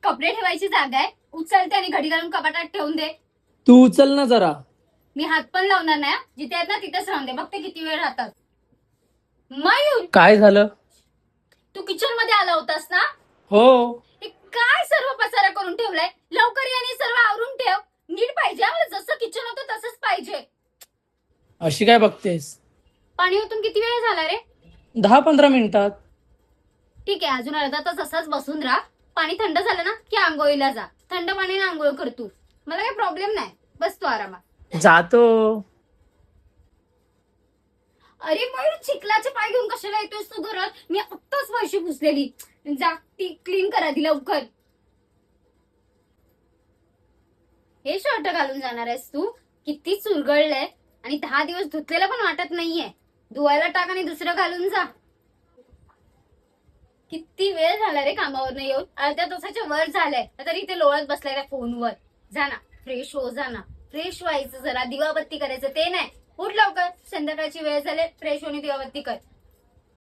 कपडे ठेवायची जागा आहे, उचलते आणि घडी घालून कपाटात ठेवून दे. तू उचल ना जरा. मी हात पण लावणार नाही. जिथे आहेत ना तिथेच राहून दे. बघते किती वेळ राहतात. मयूर, काय झालं? तू किचन मध्ये आला होतास ना? हो. हे काय सर्व पसारा करून ठेवलाय? लवकर याने सर्व आवरून ठेव. नीट पाहिजे. आम्हाला जसं किचन होतं तसंच पाहिजे. अशी काय बघतेस? पाणी ओतून किती वेळ झाला रे? 10-15 मिनिटात. ठीक आहे, अजून अर्धा तास असाच बसून राहा. पाणी थंड झालं ना की आंघोळीला जा. थंड पाण्याने आंघोळ कर तू. मला काही प्रॉब्लेम नाही. बस तू आरामात. जातो. अरे मयूर, चिखलाचे पाय घेऊन कशाला येतोस तू घरात? मी आत्ताच फरशी पुसलेली. जा ती क्लीन करा ती लवकर. हे शर्ट घालून जाणार आहेस तू? किती चुरगळलंय आणि 10 दिवस धुतलेलं पण वाटत नाहीये. धुवायला टाक आणि दुसरं घालून जा. किती वेळ झाला रे कामावरनं येऊन? अर्ध्या तासाच्या वर झालंय तरी इथे लोळत बसलाय त्या फोनवर. जा ना, फ्रेश हो. जा ना, फ्रेश व्हायचं, जरा दिवाबत्ती करायचं ते नाही. उठ लवकर, संध्याकाळची वेळ झाली. फ्रेश होऊन दिवाबत्ती कर.